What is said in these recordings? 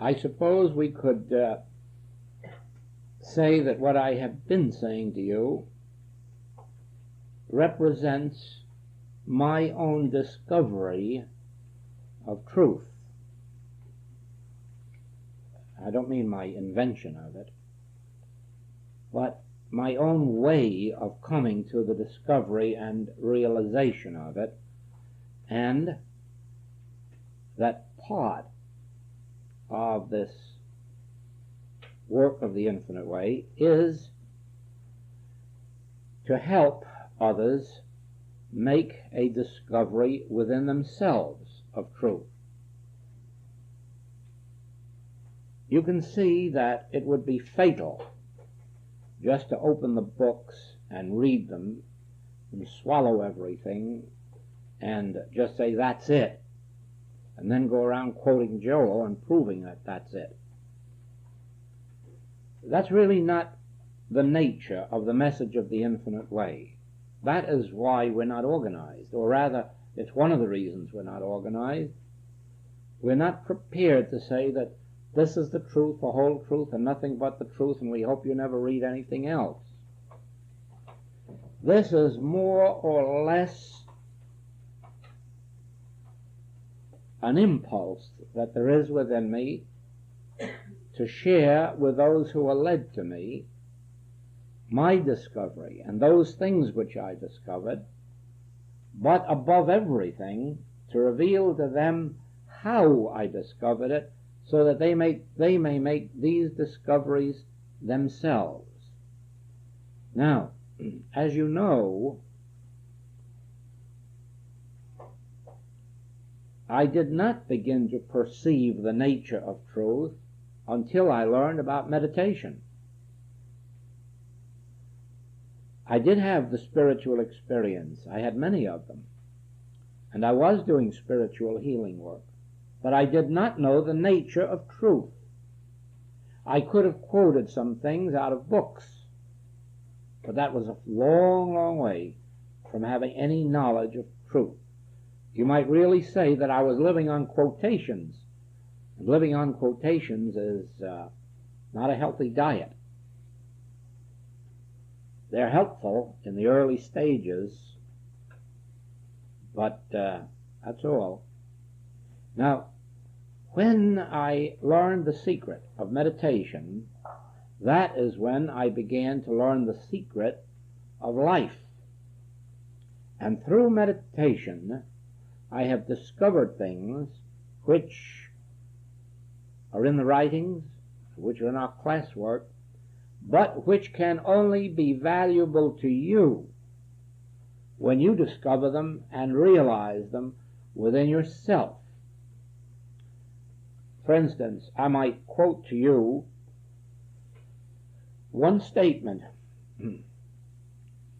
I suppose we could say that what I have been saying to you represents my own discovery of truth. I don't mean my invention of it, but my own way of coming to the discovery and realization of it, and that part of this work of the infinite way is to help others make a discovery within themselves of truth. You can see that it would be fatal just to open the books and read them and swallow everything and just say that's it, and then go around quoting Joel and proving that that's it. That's really not the nature of the message of the infinite way. That is why we're not organized, or rather, it's one of the reasons we're not organized. We're not prepared to say that this is the truth, the whole truth, and nothing but the truth, and we hope you never read anything else. This is more or less an impulse that there is within me to share with those who are led to me my discovery and those things which I discovered, but above everything to reveal to them how I discovered it, so that they may make these discoveries themselves. Now, as you know, I did not begin to perceive the nature of truth until I learned about meditation. I did have the spiritual experience. I had many of them. And I was doing spiritual healing work. But I did not know the nature of truth. I could have quoted some things out of books, but that was a long, long way from having any knowledge of truth. You might really say that I was living on quotations, and living on quotations is not a healthy diet. They're helpful in the early stages, but that's all. Now, when I learned the secret of meditation, that is when I began to learn the secret of life. And through meditation, I have discovered things which are in the writings, which are in our classwork, but which can only be valuable to you when you discover them and realize them within yourself. For instance, I might quote to you one statement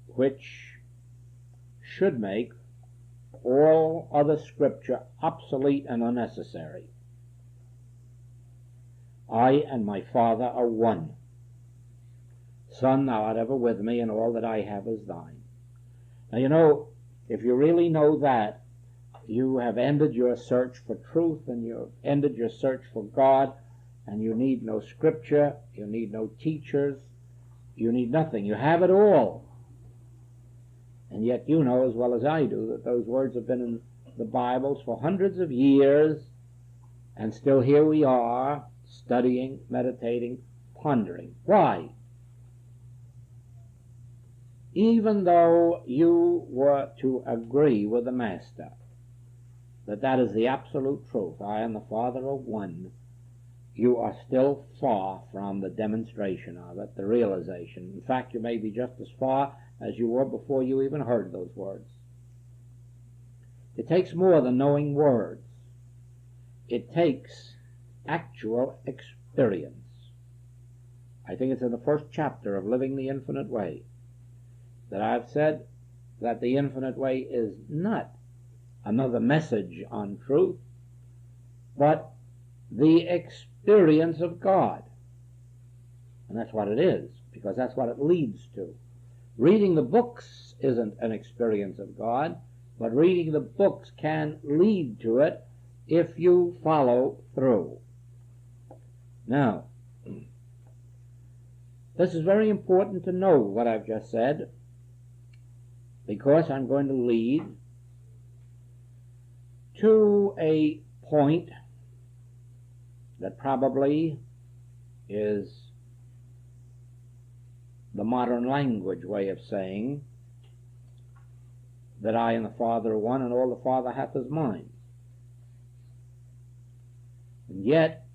which should make all other scripture obsolete and unnecessary. I and my Father are one. Son, thou art ever with me, and all that I have is thine. Now, you know, if you really know that, you have ended your search for truth, and you've ended your search for God, and you need no scripture, you need no teachers, you need nothing. You have it all. And yet you know as well as I do that those words have been in the Bibles for hundreds of years, and still here we are, studying, meditating, pondering. Why? Even though you were to agree with the Master that that is the absolute truth, I and the Father are one, you are still far from the demonstration of it, the realization. In fact, you may be just as far as you were before you even heard those words. It takes more than knowing words. It takes actual experience. I think it's in the first chapter of Living the Infinite Way that I've said that the infinite way is not another message on truth, but the experience of God. And that's what it is, because that's what it leads to. Reading the books isn't an experience of God, but reading the books can lead to it if you follow through. Now, this is very important to know what I've just said, because I'm going to lead to a point that probably is the modern language way of saying that I and the Father are one, and all the Father hath is mine. And yet,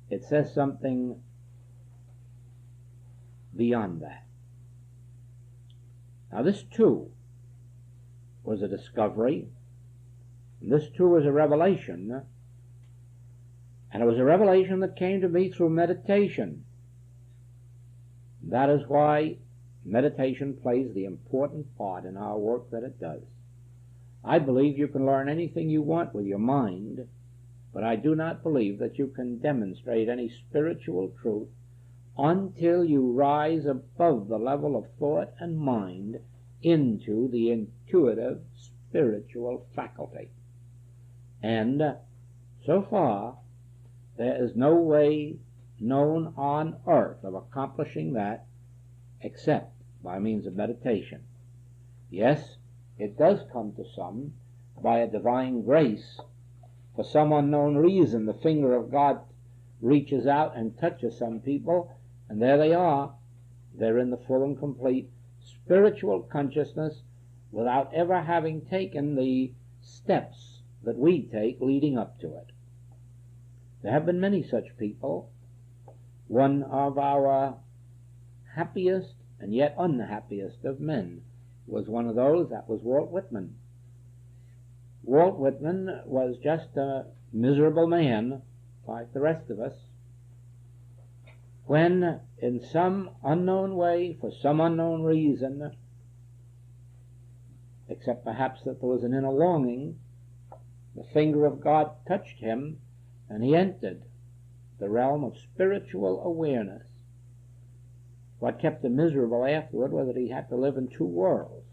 it says something beyond that. Now, this too was a discovery, and this too was a revelation, and it was a revelation that came to me through meditation. That is why meditation plays the important part in our work that it does. I believe you can learn anything you want with your mind, but I do not believe that you can demonstrate any spiritual truth until you rise above the level of thought and mind into the intuitive spiritual faculty. And so far, there is no way known on earth of accomplishing that except by means of meditation. Yes, it does come to some by a divine grace. For some unknown reason, the finger of God reaches out and touches some people, and there they are. They're in the full and complete spiritual consciousness without ever having taken the steps that we take leading up to it. There have been many such people. One of our happiest and yet unhappiest of men was one of those. That was Walt Whitman. Walt Whitman was just a miserable man, like the rest of us, when in some unknown way, for some unknown reason, except perhaps that there was an inner longing, the finger of God touched him, and he entered the realm of spiritual awareness. What kept him miserable afterward was that he had to live in two worlds.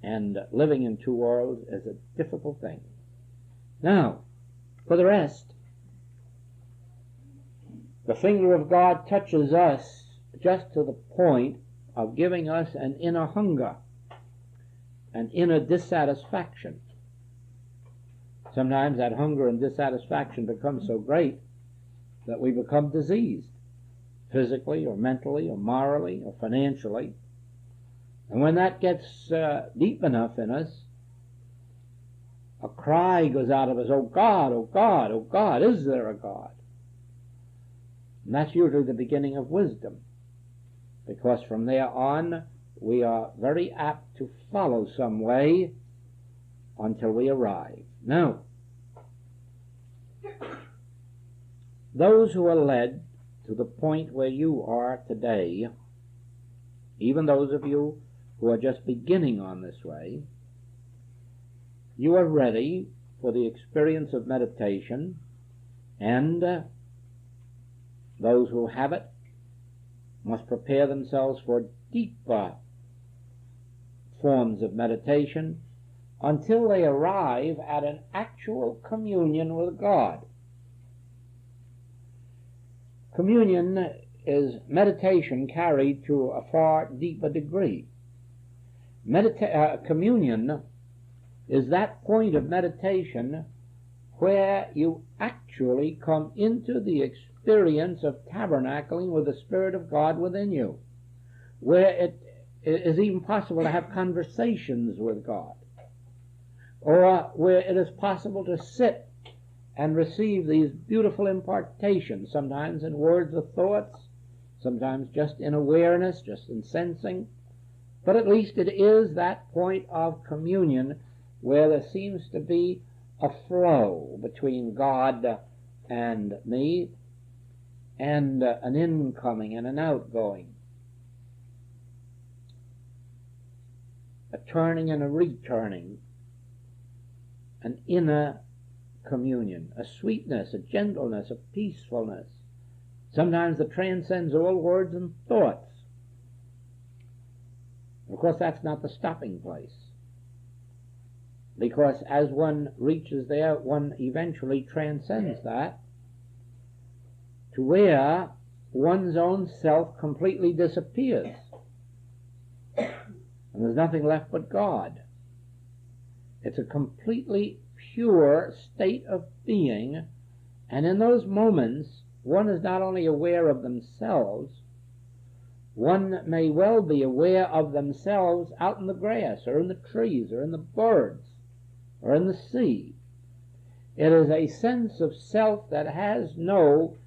And living in two worlds is a difficult thing. Now, for the rest, the finger of God touches us just to the point of giving us an inner hunger, an inner dissatisfaction. Sometimes that hunger and dissatisfaction becomes so great that we become diseased, physically or mentally or morally or financially. And when that gets deep enough in us, a cry goes out of us, "Oh God, oh God, oh God, is there a God?" And that's usually the beginning of wisdom, because from there on we are very apt to follow some way until we arrive. Now, those who are led to the point where you are today, even those of you who are just beginning on this way, you are ready for the experience of meditation, and those who have it must prepare themselves for deeper forms of meditation until they arrive at an actual communion with God. Communion is meditation carried to a far deeper degree. Communion is that point of meditation where you actually come into the experience of tabernacling with the Spirit of God within you, where it is even possible to have conversations with God, or where it is possible to sit and receive these beautiful impartations, sometimes in words or thoughts, sometimes just in awareness, just in sensing. But at least it is that point of communion where there seems to be a flow between God and me, and an incoming and an outgoing, a turning and a returning, an inner communion, a sweetness, a gentleness, a peacefulness, sometimes that transcends all words and thoughts. Of course, that's not the stopping place, because as one reaches there, one eventually transcends that to where one's own self completely disappears, and there's nothing left but God. It's a completely pure state of being, and in those moments one is not only aware of themselves, one may well be aware of themselves out in the grass, or in the trees, or in the birds, or in the sea. It is a sense of self that has no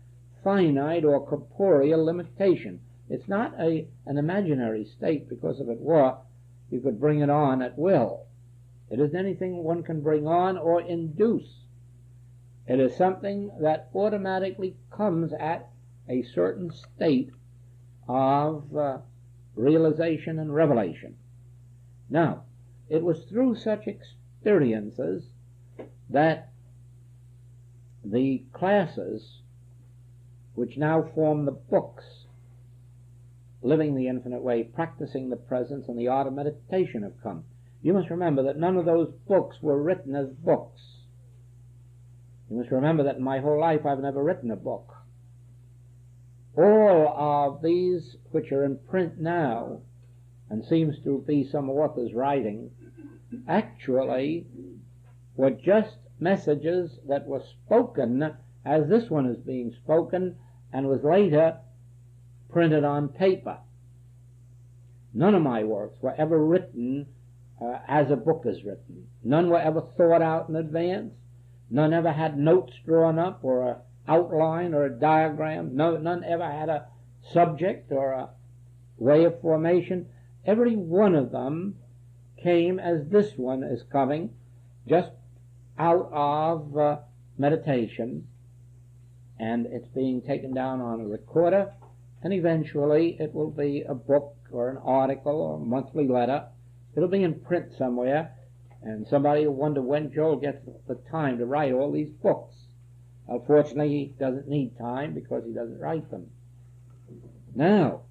finite or corporeal limitation. It's not an imaginary state, because if it were, you could bring it on at will. It isn't anything one can bring on or induce. It is something that automatically comes at a certain state of realization and revelation. Now, it was through such experiences that the classes which now form the books, Living the Infinite Way, Practicing the Presence, and the Art of Meditation, have come. You must remember that none of those books were written as books. You must remember that in my whole life I've never written a book. All of these which are in print now, and seems to be some author's writing, actually were just messages that were spoken as this one is being spoken, and was later printed on paper. None of my works were ever written as a book is written. None were ever thought out in advance. None ever had notes drawn up, or an outline, or a diagram. None ever had a subject or a way of formation. Every one of them came as this one is coming, just out of meditation, and it's being taken down on a recorder, and eventually it will be a book or an article or a monthly letter. It'll be in print somewhere, and somebody will wonder when Joel gets the time to write all these books. Unfortunately, he doesn't need time because he doesn't write them. Now,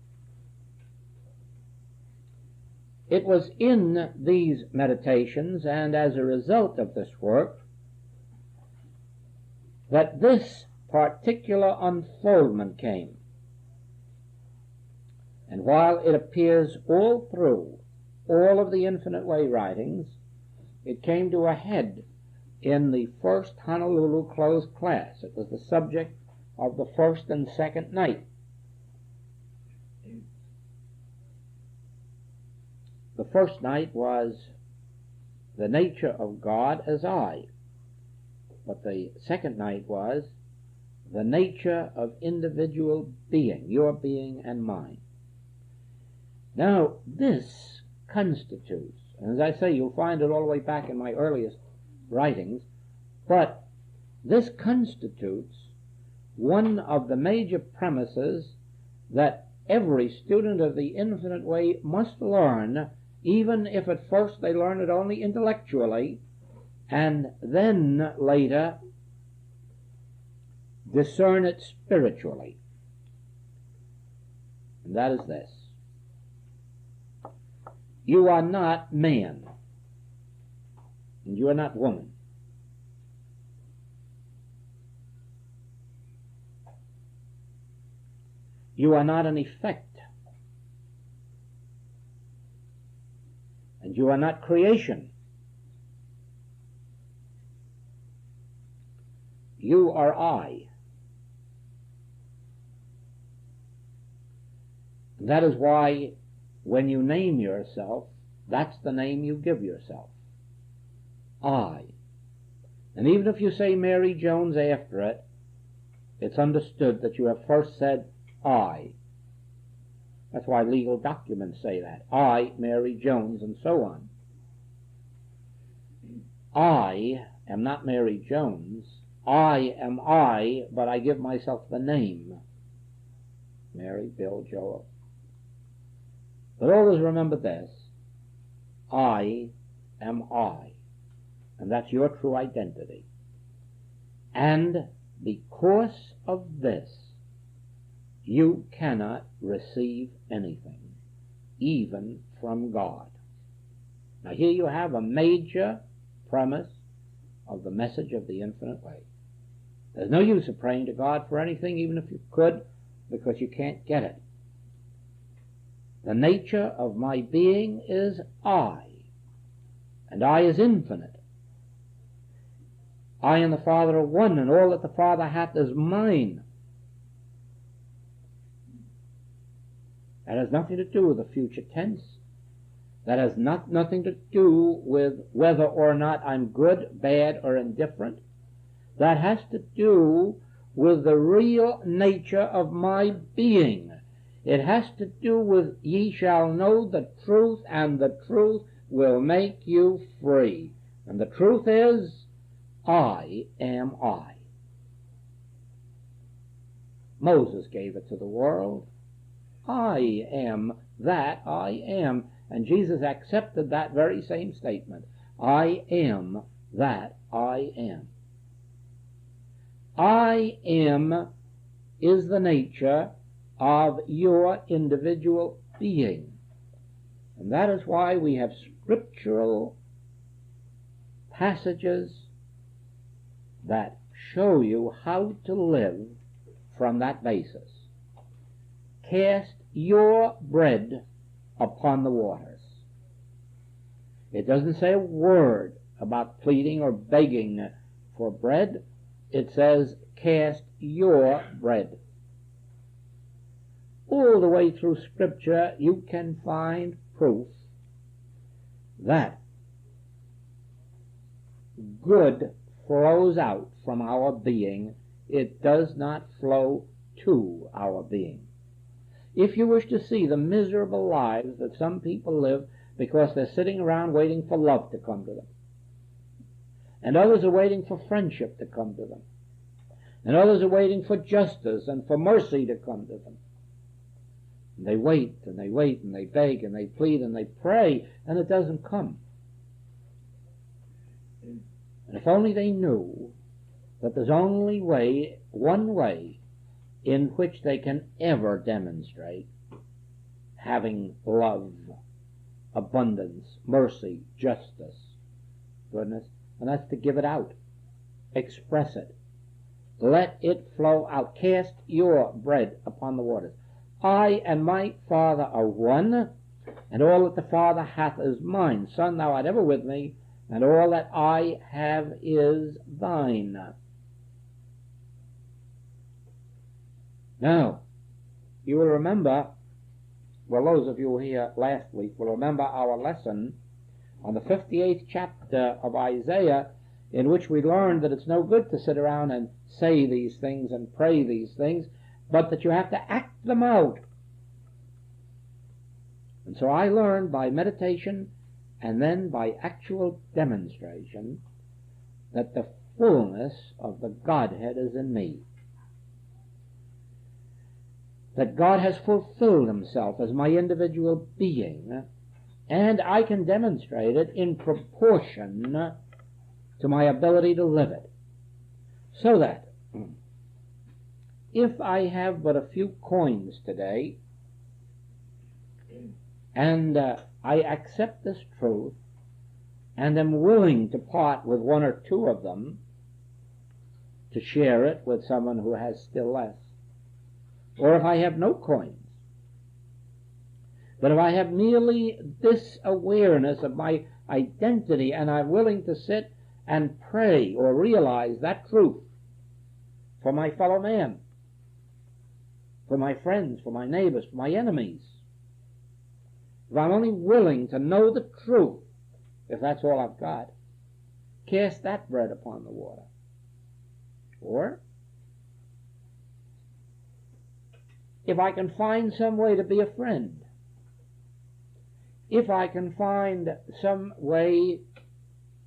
it was in these meditations, and as a result of this work, that this particular unfoldment came. And while it appears all through all of the Infinite Way writings, it came to a head in the first Honolulu closed class. It was the subject of the first and second night. The first night was the nature of God as I, but the second night was the nature of individual being, your being and mine. Now, this constitutes, and as I say, you'll find it all the way back in my earliest writings, but this constitutes one of the major premises that every student of the Infinite Way must learn, even if at first they learn it only intellectually, and then later discern it spiritually. And that is this: you are not man, and you are not woman. You are not an effect, and you are not creation. You are I. That is why when you name yourself, that's the name you give yourself. I. And even if you say Mary Jones after it, it's understood that you have first said I. That's why legal documents say that. I, Mary Jones, and so on. I am not Mary Jones. I am I, but I give myself the name. Mary, Bill, Joel. But always remember this: I am I. And that's your true identity. And because of this, you cannot receive anything, even from God. Now here you have a major premise of the message of the Infinite Way. There's no use of praying to God for anything, even if you could, because you can't get it. The nature of my being is I, and I is infinite. I and the Father are one, and all that the Father hath is mine. That has nothing to do with the future tense. That has nothing to do with whether or not I'm good, bad, or indifferent. That has to do with the real nature of my being. It has to do with ye shall know the truth, and the truth will make you free. And the truth is, I am I. Moses gave it to the world. I am that I am. And Jesus accepted that very same statement. I am that I am. I am is the nature of your individual being. And that is why we have scriptural passages that show you how to live from that basis. Cast your bread upon the waters. It doesn't say a word about pleading or begging for bread. It says, cast your bread. All the way through Scripture you can find proof that good flows out from our being. It does not flow to our being. If you wish to see the miserable lives that some people live because they're sitting around waiting for love to come to them, and others are waiting for friendship to come to them, and others are waiting for justice and for mercy to come to them, and they wait and they wait and they beg and they plead and they pray, and it doesn't come. And if only they knew that there's only one way in which they can ever demonstrate having love, abundance, mercy, justice, goodness, and that's to give it out. Express it. Let it flow out. Cast your bread upon the waters. I and my Father are one, and all that the Father hath is mine. Son, thou art ever with me, and all that I have is thine. Now, you will remember, well, those of you who were here last week will remember our lesson on the 58th chapter of Isaiah, in which we learned that it's no good to sit around and say these things and pray these things, but that you have to act them out. And so I learned by meditation and then by actual demonstration that the fullness of the Godhead is in me. That God has fulfilled himself as my individual being, and I can demonstrate it in proportion to my ability to live it. So that if I have but a few coins today, and I accept this truth, and am willing to part with one or two of them to share it with someone who has still less, or if I have no coins, but if I have merely this awareness of my identity and I'm willing to sit and pray or realize that truth for my fellow man, for my friends, for my neighbors, for my enemies, if I'm only willing to know the truth, if that's all I've got, cast that bread upon the water. Or if I can find some way to be a friend, if I can find some way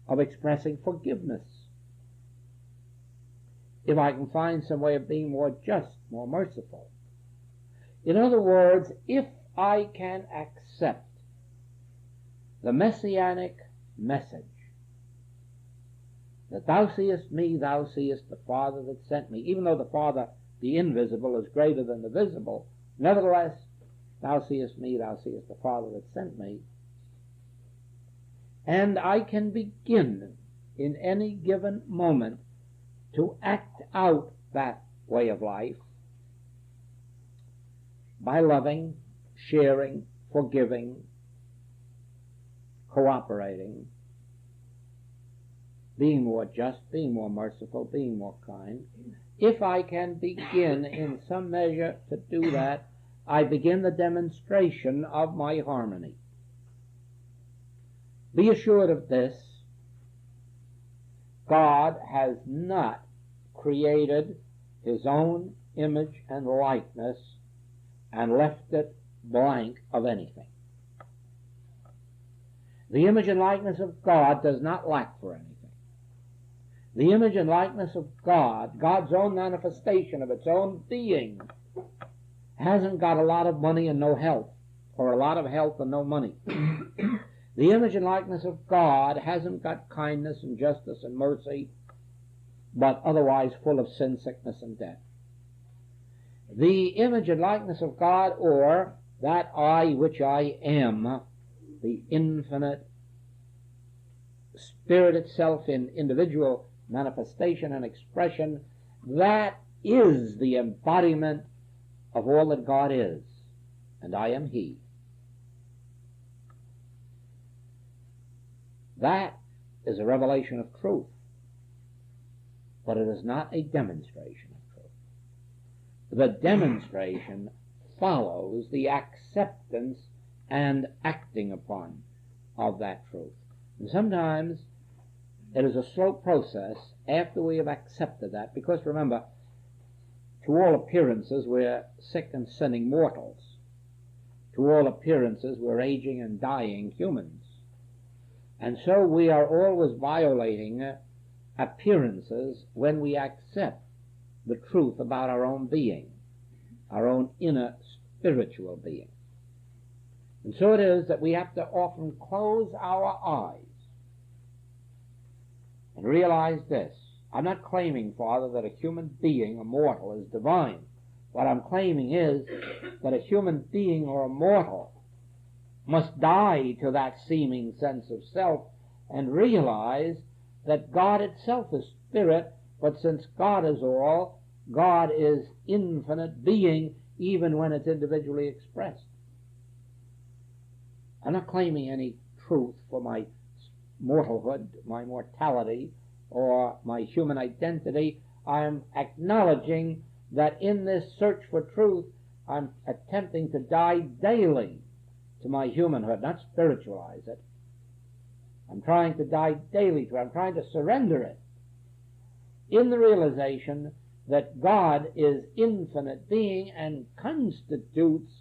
of expressing forgiveness, if I can find some way of being more just, more merciful. In other words, if I can accept the messianic message that thou seest me, thou seest the Father that sent me, even though the Father, the invisible, is greater than the visible, nevertheless, thou seest me, thou seest the Father that sent me, and I can begin in any given moment to act out that way of life by loving, sharing, forgiving, cooperating, being more just, being more merciful, being more kind. If I can begin in some measure to do that, I begin the demonstration of my harmony. Be assured of this: God has not created his own image and likeness and left it blank of anything. The image and likeness of God does not lack for anything. The image and likeness of God, God's own manifestation of its own being, hasn't got a lot of money and no health, or a lot of health and no money. The image and likeness of God hasn't got kindness and justice and mercy, but otherwise full of sin, sickness, and death. The image and likeness of God, or that I which I am, the infinite spirit itself in individual manifestation and expression, that is the embodiment of all that God is, and I am He. That is a revelation of truth, but it is not a demonstration of truth. The demonstration follows the acceptance and acting upon of that truth. And sometimes it is a slow process after we have accepted that, because remember, to all appearances we're sick and sinning mortals. To all appearances we're aging and dying humans. And so we are always violating appearances when we accept the truth about our own being, our own inner spiritual being. And so it is that we have to often close our eyes and realize this: I'm not claiming, Father, that a human being, a mortal, is divine. What I'm claiming is that a human being or a mortal must die to that seeming sense of self and realize that God itself is spirit, but since God is all, God is infinite being, even when it's individually expressed. I'm not claiming any truth for my mortalhood, my mortality, or my human identity. I'm acknowledging that in this search for truth, I'm attempting to die daily to my humanhood, not spiritualize it. I'm trying to die daily to it. I'm trying to surrender it in the realization that God is infinite being and constitutes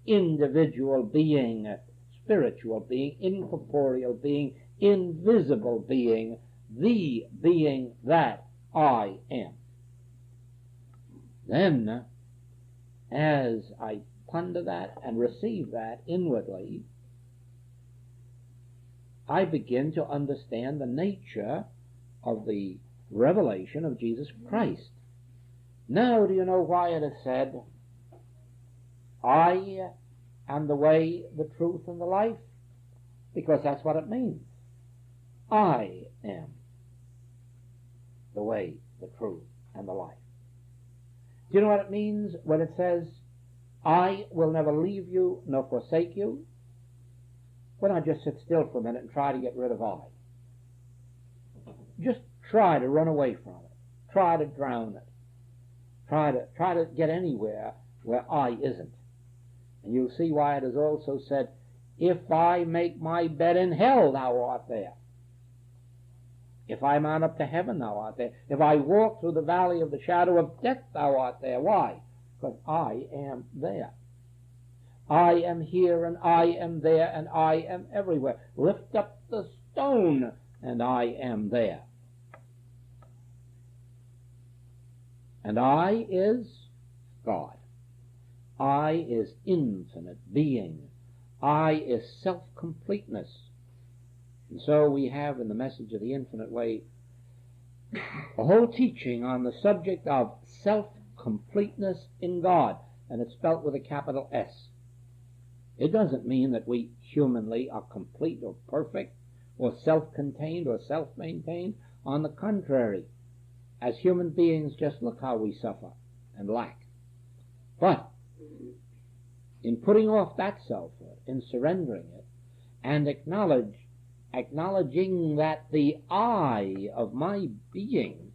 individual being, spiritual being, incorporeal being, invisible being, the being that I am. Then, as I ponder that and receive that inwardly, I begin to understand the nature of the revelation of Jesus Christ. Now, do you know why it is said, I am the way, the truth, and the life? Because that's what it means. I am the way, the truth, and the life. Do you know what it means when it says, I will never leave you nor forsake you? Why not just sit still for a minute and try to get rid of I? Just try to run away from it. Try to drown it. Try to get anywhere where I isn't. And you'll see why it is also said, if I make my bed in hell, thou art there. If I mount up to heaven, thou art there. If I walk through the valley of the shadow of death, thou art there. Why? Because I am there. I am here, and I am there, and I am everywhere. Lift up the stone, and I am there. And I is God. I is infinite being. I is self-completeness. And so we have in the message of the infinite way a whole teaching on the subject of self-completeness in God, and it's spelt with a capital S. It doesn't mean that we humanly are complete or perfect or self-contained or self-maintained. On the contrary, as human beings, just look how we suffer and lack. But in putting off that selfhood, in surrendering it, and acknowledging that the I of my being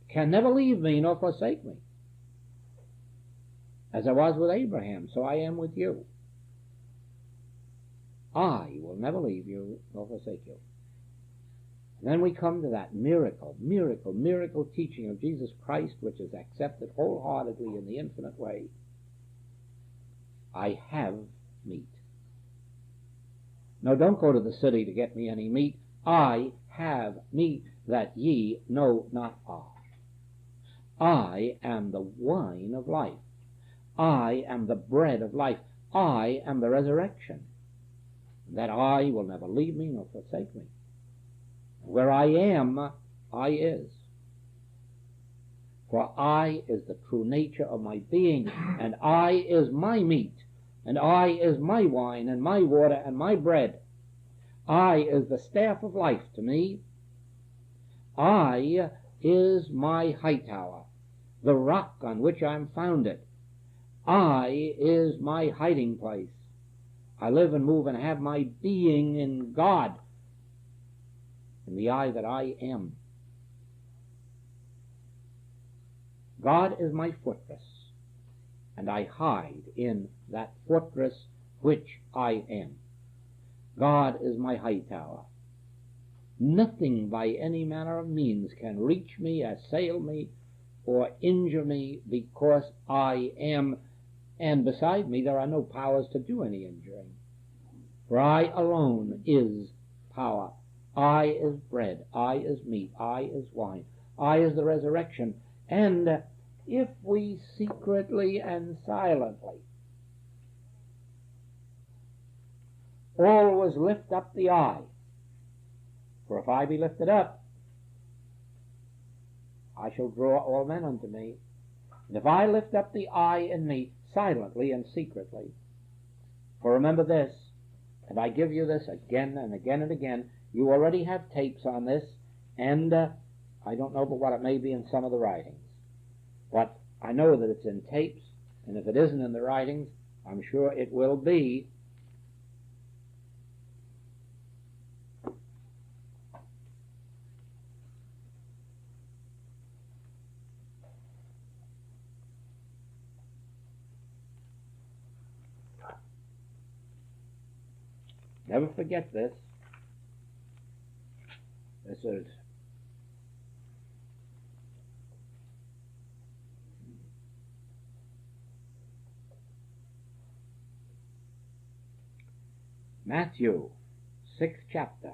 can never leave me nor forsake me. As I was with Abraham, so I am with you. I will never leave you nor forsake you. And then we come to that miracle teaching of Jesus Christ, which is accepted wholeheartedly in the infinite way. I have meat. No, don't go to the city to get me any meat. I have meat that ye know not of. I am the wine of life. I am the bread of life. I am the resurrection. That I will never leave me nor forsake me. Where I am, I is. For I is the true nature of my being, and I is my meat, and I is my wine, and my water, and my bread. I is the staff of life to me. I is my high tower, the rock on which I am founded. I is my hiding place. I live and move and have my being in God, in the I that I am. God is my fortress, and I hide in that fortress which I am. God is my high tower. Nothing by any manner of means can reach me, assail me, or injure me, because I am, and beside me there are no powers to do any injuring. For I alone is power. I is bread. I is meat. I is wine. I is the resurrection. And if we secretly and silently always lift up the I, for if I be lifted up, I shall draw all men unto me. And if I lift up the I in me silently and secretly, for remember this, and I give you this again and again and again, you already have tapes on this, and I don't know but what it may be in some of the writings. But I know that it's in tapes, and if it isn't in the writings, I'm sure it will be. Never forget this. This is Matthew, 6th chapter.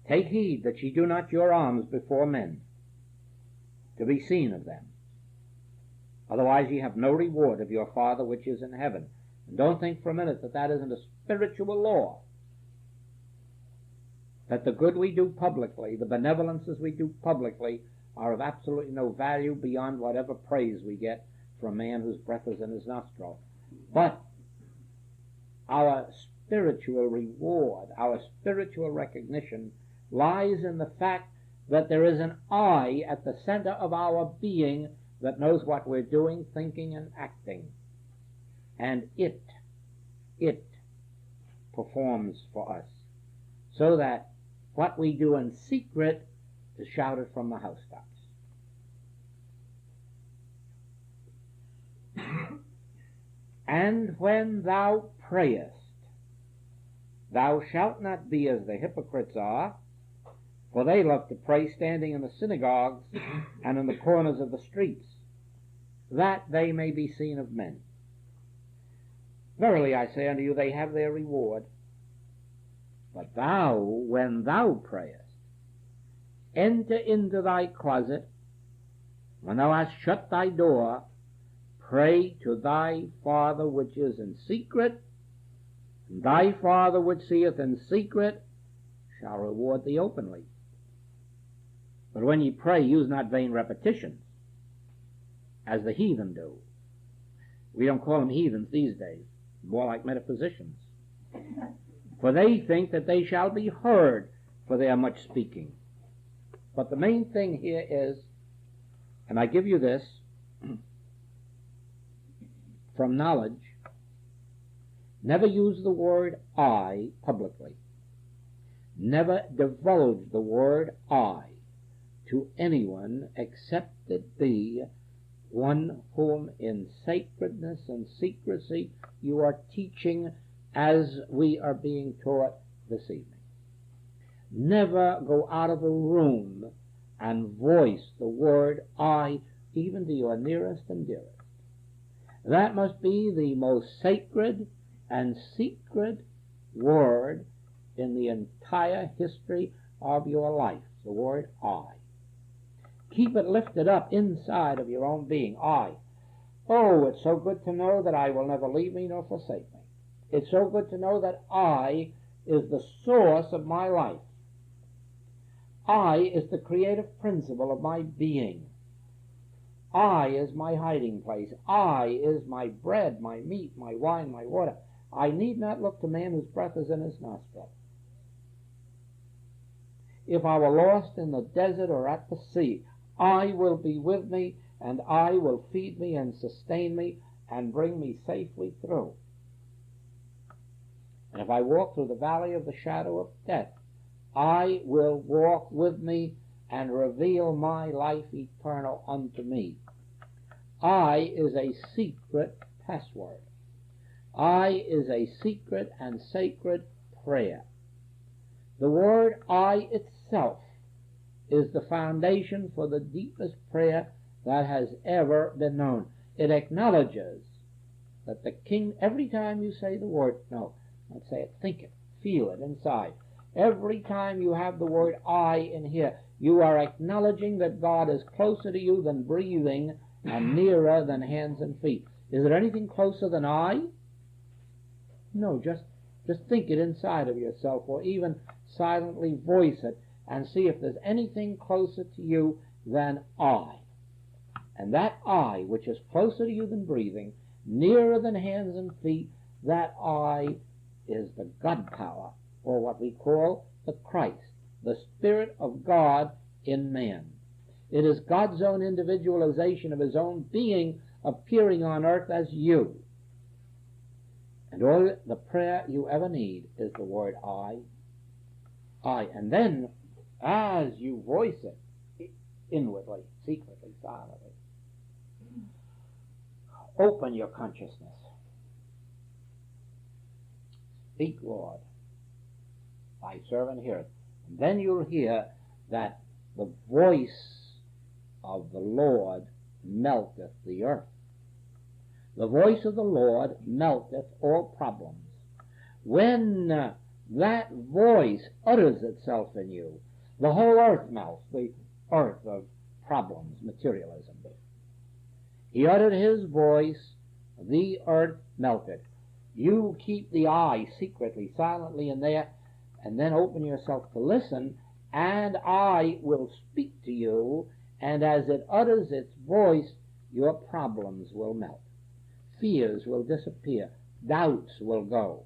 Take heed that ye do not your alms before men, to be seen of them. Otherwise ye have no reward of your Father which is in heaven. And don't think for a minute that that isn't a spiritual law. That the good we do publicly, the benevolences we do publicly, are of absolutely no value beyond whatever praise we get from a man whose breath is in his nostril. But our spiritual reward, our spiritual recognition, lies in the fact that there is an I at the center of our being that knows what we're doing, thinking, and acting. And it performs for us, so that what we do in secret is shouted from the housetops. And when thou prayest, thou shalt not be as the hypocrites are, for they love to pray standing in the synagogues and in the corners of the streets, that they may be seen of men. Verily I say unto you, they have their reward. But thou, when thou prayest, enter into thy closet, when thou hast shut thy door, pray to thy Father which is in secret, and thy Father which seeth in secret shall reward thee openly. But when ye pray, use not vain repetitions, as the heathen do. We don't call them heathens these days, more like metaphysicians. For they think that they shall be heard for their much speaking. But the main thing here is, and I give you this from knowledge, never use the word I publicly. Never divulge the word I to anyone except it be one whom in sacredness and secrecy you are teaching as we are being taught this evening. Never go out of a room and voice the word I, even to your nearest and dearest. That must be the most sacred and secret word in the entire history of your life, the word I. Keep it lifted up inside of your own being. I. Oh, it's so good to know that I will never leave me nor forsake me. It's so good to know that I is the source of my life. I is the creative principle of my being. I is my hiding place. I is my bread, my meat, my wine, my water. I need not look to man whose breath is in his nostril. If I were lost in the desert or at the sea, I will be with me, and I will feed me and sustain me and bring me safely through. And if I walk through the valley of the shadow of death, I will walk with me and reveal my life eternal unto me. I is a secret password. I is a secret and sacred prayer. The word I itself is the foundation for the deepest prayer that has ever been known. It acknowledges that the King, every time you say the word, no, not say it, think it, feel it inside. Every time you have the word I in here, you are acknowledging that God is closer to you than breathing and nearer than hands and feet. Is there anything closer than I? No, just think it inside of yourself, or even silently voice it and see if there's anything closer to you than I. And that I, which is closer to you than breathing, nearer than hands and feet, that I is the God power, or what we call the Christ, the Spirit of God in man. It is God's own individualization of his own being appearing on earth as you. And all the prayer you ever need is the word I. And then, as you voice it, inwardly, secretly, silently, open your consciousness. Speak, Lord, thy servant heareth. And then you'll hear that the voice of the Lord melteth the earth. The voice of the Lord melteth all problems. When that voice utters itself in you, the whole earth melts, the earth of problems, materialism. He uttered his voice, the earth melted. You keep the I secretly, silently in there, and then open yourself to listen, and I will speak to you, and as it utters its voice, your problems will melt. Fears will disappear. Doubts will go.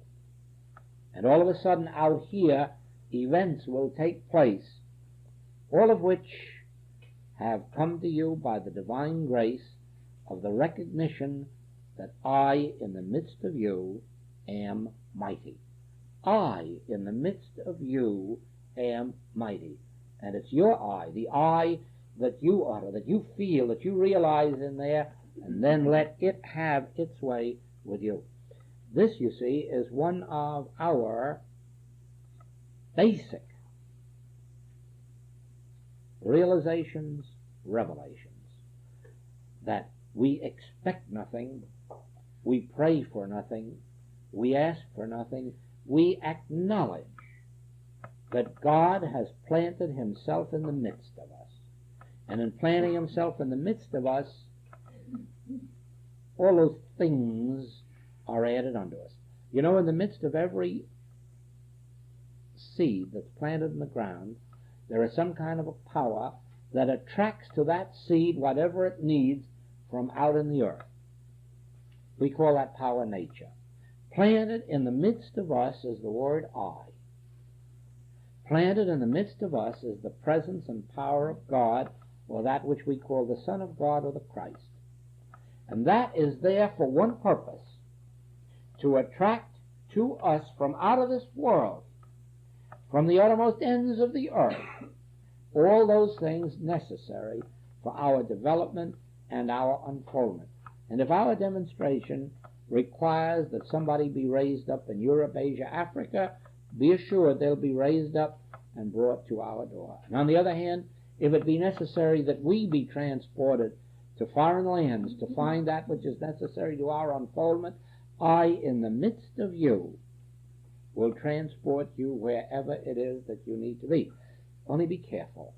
And all of a sudden out here, events will take place, all of which have come to you by the divine grace of the recognition that I, in the midst of you, am mighty. I, in the midst of you, am mighty. And it's your I, the I that you utter, that you feel, that you realize in there, and then let it have its way with you. This, you see, is one of our basic realizations, revelations, that we expect nothing, we pray for nothing, we ask for nothing, we acknowledge that God has planted himself in the midst of us. And in planting himself in the midst of us, all those things are added unto us. You know, in the midst of every seed that's planted in the ground, there is some kind of a power that attracts to that seed whatever it needs from out in the earth. We call that power nature. Planted in the midst of us is the word I. Planted in the midst of us is the presence and power of God, or that which we call the Son of God or the Christ. And that is there for one purpose, to attract to us from out of this world, from the uttermost ends of the earth, all those things necessary for our development and our unfoldment. And if our demonstration requires that somebody be raised up in Europe, Asia, Africa, be assured they'll be raised up and brought to our door. And on the other hand, if it be necessary that we be transported to foreign lands to find that which is necessary to our unfoldment, I, in the midst of you, will transport you wherever it is that you need to be. Only be careful.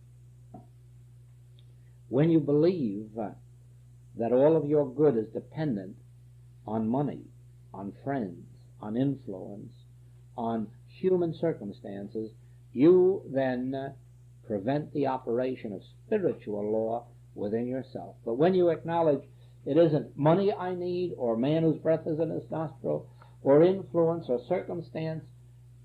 When you believe that all of your good is dependent on money, on friends, on influence, on human circumstances, you then prevent the operation of spiritual law within yourself. But when you acknowledge it isn't money I need, or a man whose breath is in his nostril, or influence or circumstance,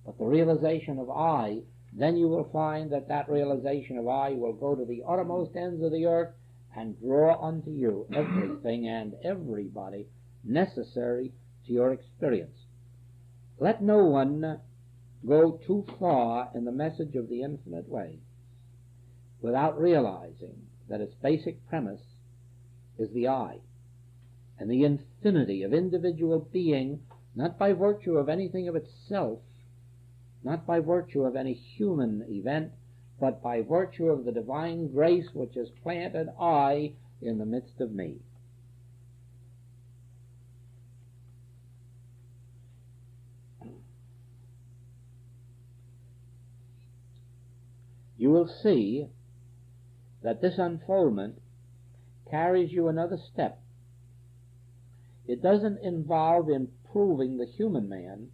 but the realization of I, then you will find that that realization of I will go to the uttermost ends of the earth and draw unto you everything and everybody necessary to your experience. Let no one go too far in the message of the infinite way without realizing that its basic premise is the I, and the infinity of individual being, not by virtue of anything of itself, not by virtue of any human event, but by virtue of the divine grace which has planted I in the midst of me. You will see that this unfoldment carries you another step. It doesn't involve improving the human man,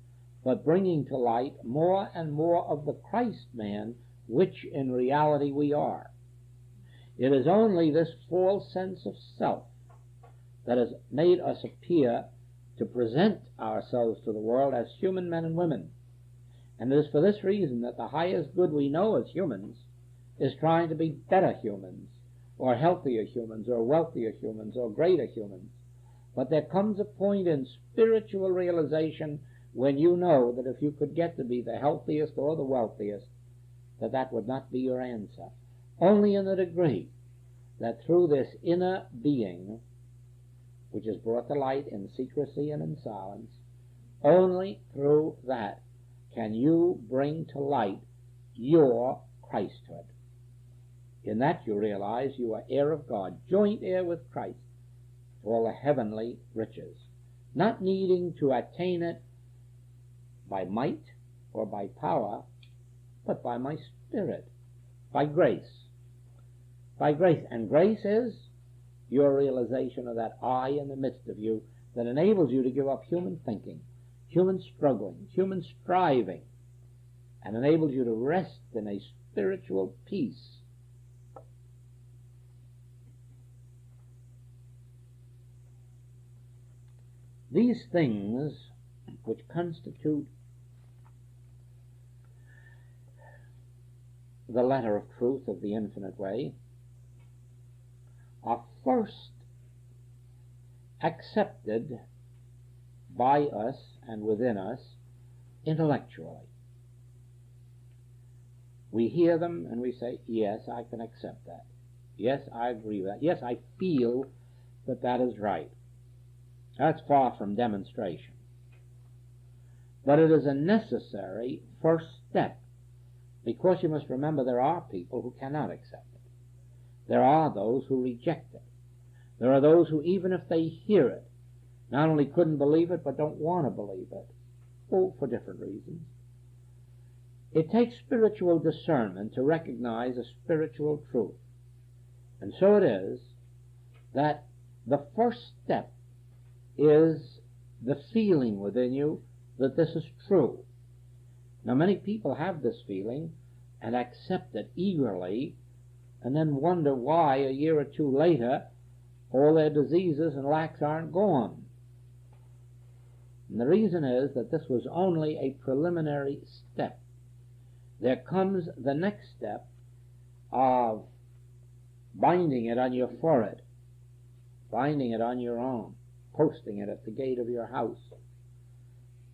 but bringing to light more and more of the Christ man, which in reality we are. It is only this false sense of self that has made us appear to present ourselves to the world as human men and women. And it is for this reason that the highest good we know as humans is trying to be better humans, or healthier humans, or wealthier humans, or greater humans. But there comes a point in spiritual realization when you know that if you could get to be the healthiest or the wealthiest, that would not be your answer. Only in the degree that through this inner being, which is brought to light in secrecy and in silence, only through that can you bring to light your Christhood. In that you realize you are heir of God, joint heir with Christ, to all the heavenly riches, not needing to attain it by might or by power, but by my Spirit, by grace. By grace. And grace is your realization of that I in the midst of you that enables you to give up human thinking, human struggling, human striving, and enables you to rest in a spiritual peace. These things which constitute the letter of truth of the infinite way are first accepted by us and within us intellectually. We hear them and we say, yes, I can accept that. Yes, I agree with that. Yes, I feel that that is right. That's far from demonstration. But it is a necessary first step, because you must remember there are people who cannot accept it. There are those who reject it. There are those who, even if they hear it, not only couldn't believe it, but don't want to believe it. Oh, for different reasons. It takes spiritual discernment to recognize a spiritual truth. And so it is that the first step is the feeling within you that this is true. Now, many people have this feeling and accept it eagerly, and then wonder why a year or two later all their diseases and lacks aren't gone. And the reason is that this was only a preliminary step. there comes the next step of binding it on your forehead, binding it on your arm, posting it at the gate of your house.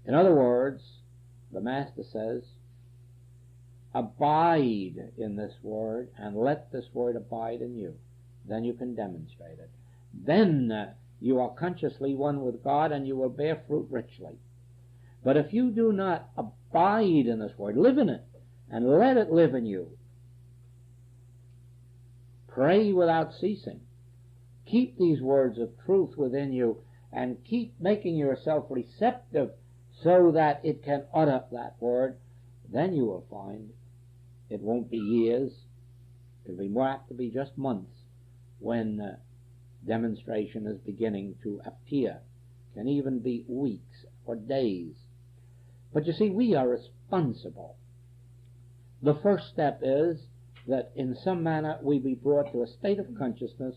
In other words, the Master says, abide in this word and let this word abide in you. Then you can demonstrate it. Then you are consciously one with God and you will bear fruit richly. But if you do not abide in this word, live in it and let it live in you, pray without ceasing, keep these words of truth within you and keep making yourself receptive so that it can utter that word, then you will find it won't be years, it will be more apt to be just months when demonstration is beginning to appear. It can even be weeks or days. But you see, we are responsible. The first step is that in some manner we be brought to a state of consciousness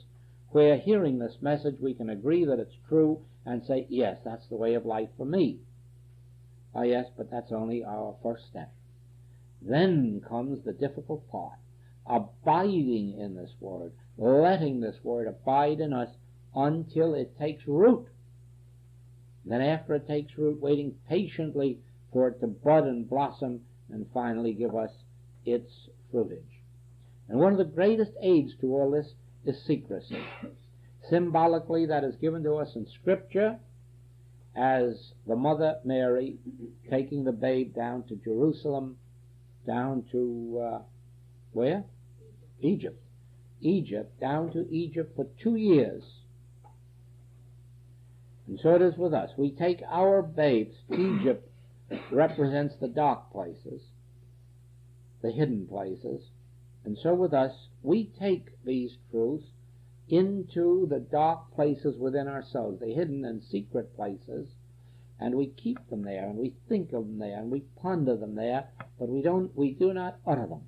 where, hearing this message, we can agree that it's true and say, yes, that's the way of life for me. Oh yes, but that's only our first step. Then comes the difficult part, abiding in this word, letting this word abide in us until it takes root. Then after it takes root, waiting patiently for it to bud and blossom and finally give us its fruitage. And one of the greatest aids to all this is secrecy. Symbolically, that is given to us in Scripture as the Mother Mary taking the babe down to Jerusalem, down to where? Egypt. Down to Egypt for 2 years. And so it is with us. We take our babes. Egypt represents the dark places, the hidden places. And so with us, we take these truths into the dark places within ourselves, the hidden and secret places, and we keep them there, and we think of them there, and we ponder them there, but we do not utter them.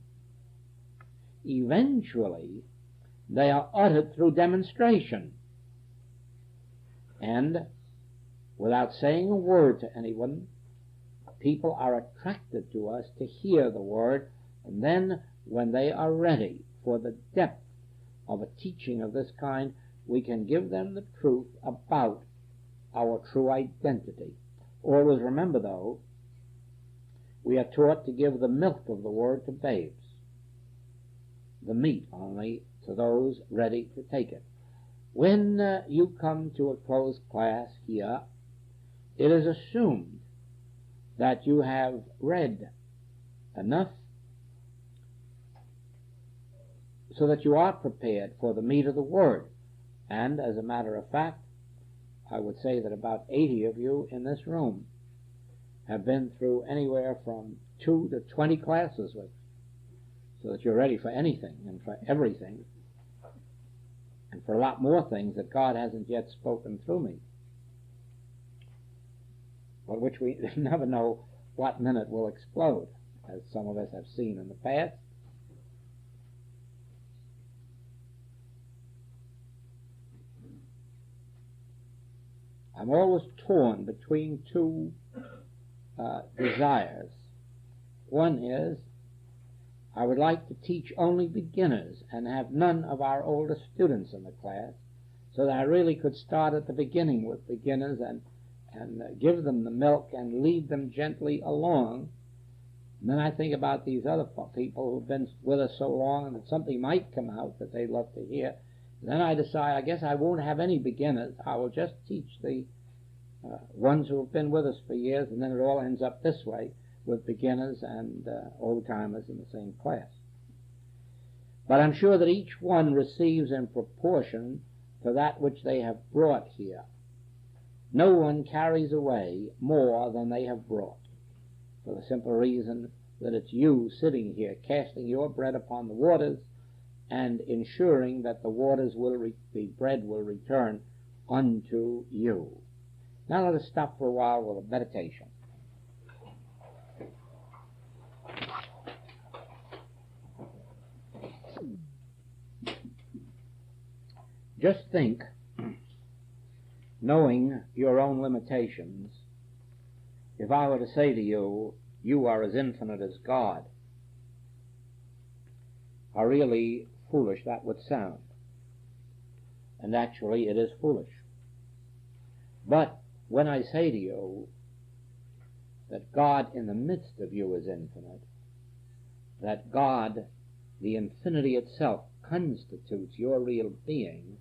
Eventually, they are uttered through demonstration. And without saying a word to anyone, people are attracted to us to hear the word, and then when they are ready for the depth of a teaching of this kind, we can give them the truth about our true identity. Always remember, though, we are taught to give the milk of the word to babes, the meat only to those ready to take it. When you come to a closed class here, it is assumed that you have read enough so that you are prepared for the meat of the word. And as a matter of fact, I would say that about 80 of you in this room have been through anywhere from 2 to 20 classes with, so that you're ready for anything and for everything, and for a lot more things that God hasn't yet spoken through me, but which we never know what minute will explode, as some of us have seen in the past. I'm always torn between two desires. One is, I would like to teach only beginners and have none of our older students in the class, so that I really could start at the beginning with beginners and give them the milk and lead them gently along. And then I think about these other people who've been with us so long and that something might come out that they'd love to hear. Then I decide, I guess I won't have any beginners. I will just teach the ones who have been with us for years, and then it all ends up this way with beginners and old-timers in the same class. But I'm sure that each one receives in proportion to that which they have brought here. No one carries away more than they have brought, for the simple reason that it's you sitting here casting your bread upon the waters and ensuring that the waters the bread will return unto you. Now let us stop for a while with a meditation. Just think, knowing your own limitations, if I were to say to you, you are as infinite as God, how really foolish that would sound. And actually it is foolish. But when I say to you that God in the midst of you is infinite, that God, the infinity itself, constitutes your real being,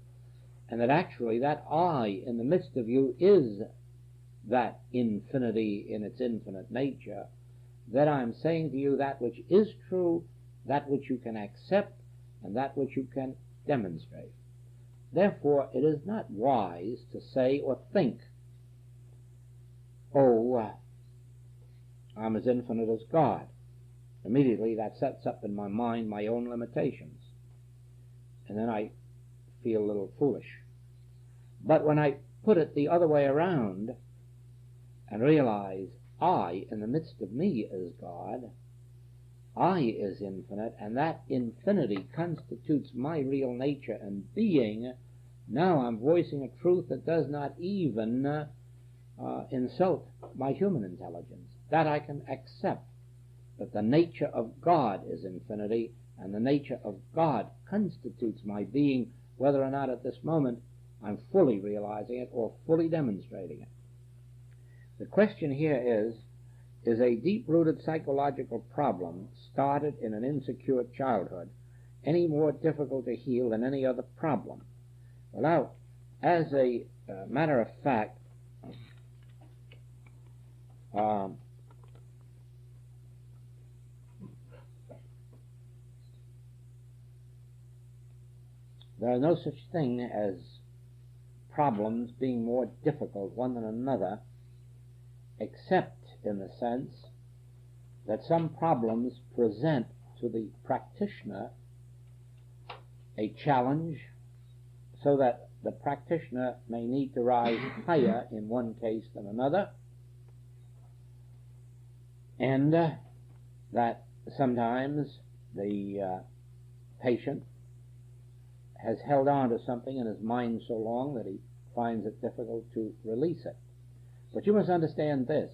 and that actually that I in the midst of you is that infinity in its infinite nature, that I'm saying to you that which is true, that which you can accept, and that which you can demonstrate. Therefore, it is not wise to say or think, oh, I'm as infinite as God. Immediately that sets up in my mind my own limitations, and then I feel a little foolish. But when I put it the other way around and realize I in the midst of me is God, I is infinite, and that infinity constitutes my real nature and being, now I'm voicing a truth that does not even insult my human intelligence. That I can accept, that the nature of God is infinity, and the nature of God constitutes my being, whether or not at this moment I'm fully realizing it or fully demonstrating it. The question here is a deep-rooted psychological problem started in an insecure childhood any more difficult to heal than any other problem? Well, now, as a matter of fact, there is no such thing as problems being more difficult one than another, except in the sense that some problems present to the practitioner a challenge so that the practitioner may need to rise higher in one case than another, and that sometimes the patient has held on to something in his mind so long that he finds it difficult to release it. But you must understand this,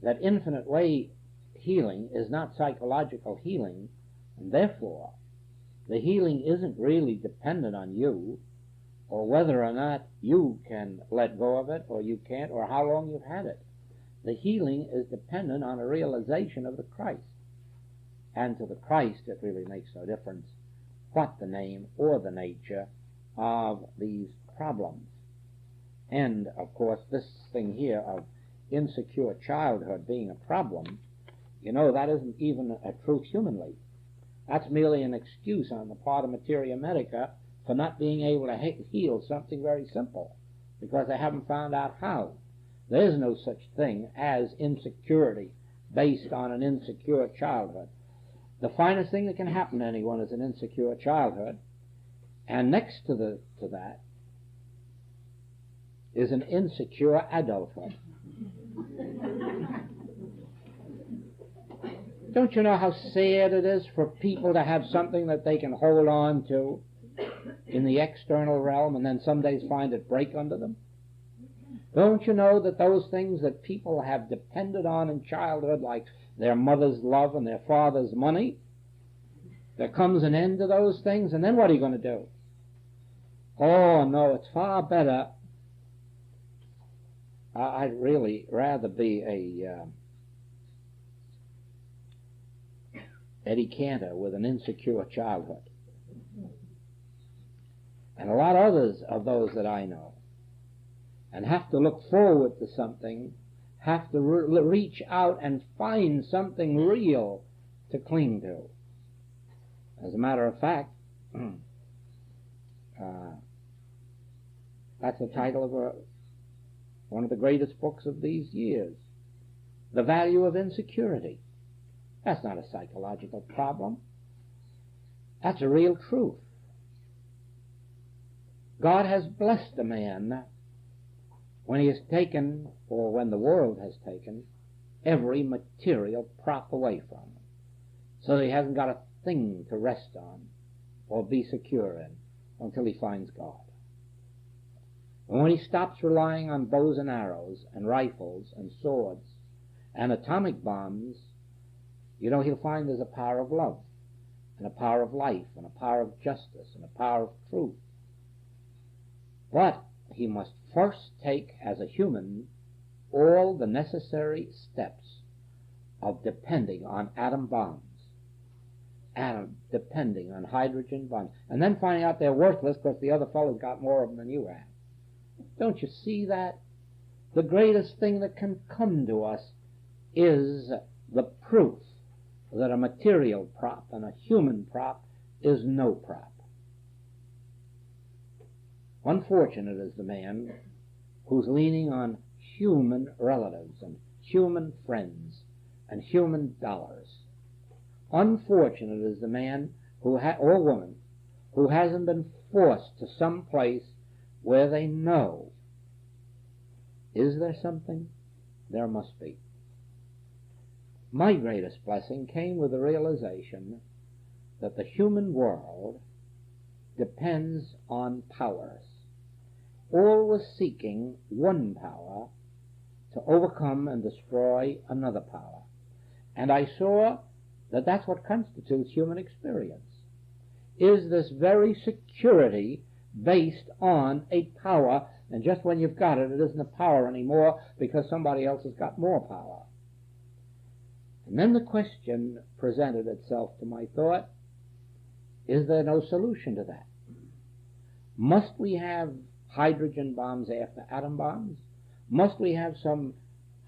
that infinite way healing is not psychological healing, and therefore the healing isn't really dependent on you, or whether or not you can let go of it, or you can't, or how long you've had it. The healing is dependent on a realization of the Christ. And to the Christ it really makes no difference what the name or the nature of these problems. And, of course, this thing here of insecure childhood being a problem, you know, that isn't even a truth humanly. That's merely an excuse on the part of materia medica for not being able to heal something very simple, because they haven't found out how. There is no such thing as insecurity based on an insecure childhood. The finest thing that can happen to anyone is an insecure childhood, and next to that is an insecure adulthood. Don't you know how sad it is for people to have something that they can hold on to in the external realm and then some days find it break under them? Don't you know that those things that people have depended on in childhood, like their mother's love and their father's money, there comes an end to those things, and then what are you going to do? Oh, no, it's far better. I'd really rather be a Eddie Cantor with an insecure childhood. And a lot others of those that I know, and have to look forward to something, have to reach out and find something real to cling to. As a matter of fact, that's the title of one of the greatest books of these years, The Value of Insecurity. That's not a psychological problem. That's a real truth. God has blessed a man when he has taken, or when the world has taken, every material prop away from him, so that he hasn't got a thing to rest on or be secure in until he finds God. And when he stops relying on bows and arrows and rifles and swords and atomic bombs, you know, he'll find there's a power of love. and a power of life, and a power of justice, and a power of truth. But he must first take, as a human, all the necessary steps of depending on atom bombs, depending on hydrogen bombs, and then finding out they're worthless because the other fellow's got more of them than you have. Don't you see that? The greatest thing that can come to us is the proof that a material prop and a human prop is no prop. Unfortunate is the man who's leaning on human relatives and human friends and human dollars. Unfortunate is the man or woman who hasn't been forced to some place where they know. Is there something? There must be. My greatest blessing came with the realization that the human world depends on powers, always seeking one power to overcome and destroy another power. And I saw that that's what constitutes human experience, is this very security based on a power, and just when you've got it, it isn't a power anymore because somebody else has got more power. And then the question presented itself to my thought, is there no solution to that? Must we have hydrogen bombs after atom bombs? Must we have some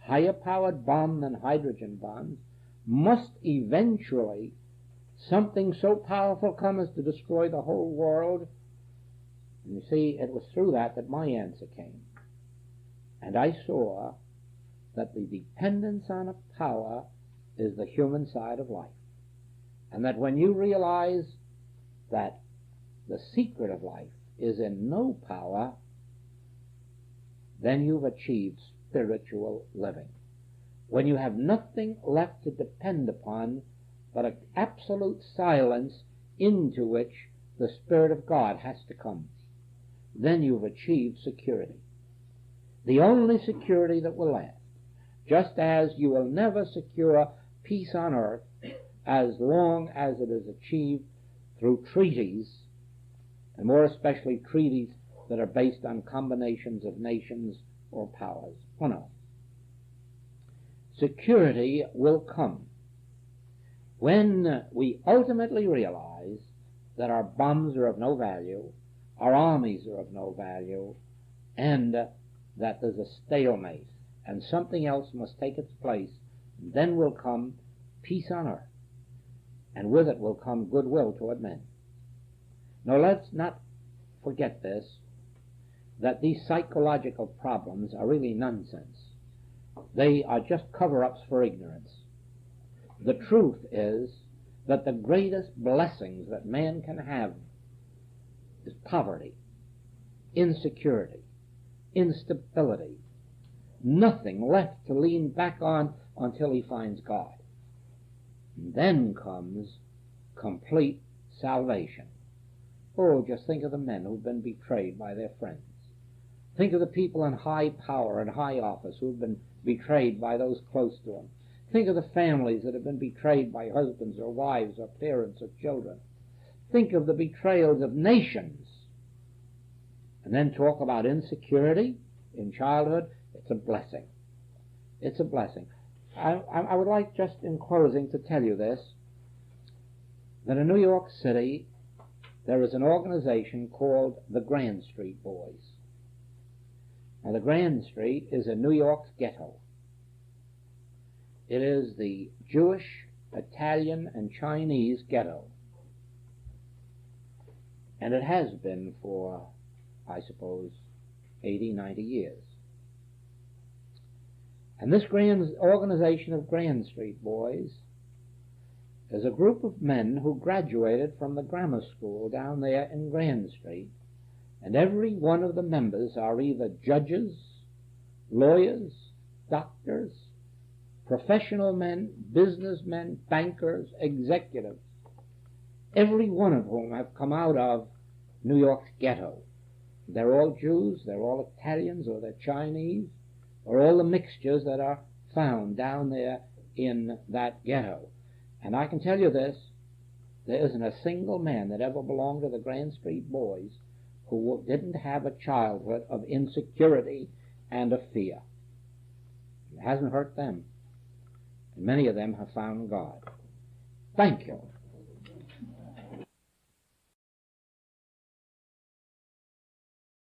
higher powered bomb than hydrogen bombs? Must eventually something so powerful come as to destroy the whole world? And you see, it was through that my answer came. And I saw that the dependence on a power is the human side of life. And that when you realize that the secret of life is in no power, then you've achieved spiritual living. When you have nothing left to depend upon but an absolute silence into which the Spirit of God has to come, then you've achieved security. The only security that will last. Just as you will never secure peace on earth as long as it is achieved through treaties, and more especially treaties that are based on combinations of nations or powers. Oh no. Security will come when we ultimately realize that our bombs are of no value, our armies are of no value, and that there's a stalemate, and something else must take its place. And then will come peace on earth, and with it will come goodwill toward men. Now let's not forget this, that these psychological problems are really nonsense. They are just cover-ups for ignorance. The truth is that the greatest blessings that man can have is poverty, insecurity, instability, nothing left to lean back on until he finds God. And then comes complete salvation. Oh, just think of the men who've been betrayed by their friends. Think of the people in high power and high office who've been betrayed by those close to them. Think of the families that have been betrayed by husbands or wives or parents or children. Think of the betrayals of nations. And then talk about insecurity in childhood. It's a blessing. It's a blessing. I would like just in closing to tell you this, that in New York City there is an organization called the Grand Street Boys. Now the Grand Street is in New York's ghetto. It is the Jewish, Italian, and Chinese ghetto. And it has been for, I suppose, 80, 90 years. And this grand organization of Grand Street Boys is a group of men who graduated from the grammar school down there in Grand Street, and every one of the members are either judges, lawyers, doctors, professional men, businessmen, bankers, executives, every one of whom have come out of New York's ghetto. They're all Jews, they're all Italians, or they're Chinese, or all the mixtures that are found down there in that ghetto. And I can tell you this, There isn't a single man that ever belonged to the Grand Street Boys who didn't have a childhood of insecurity and of fear. It hasn't hurt them. And many of them have found God. Thank you.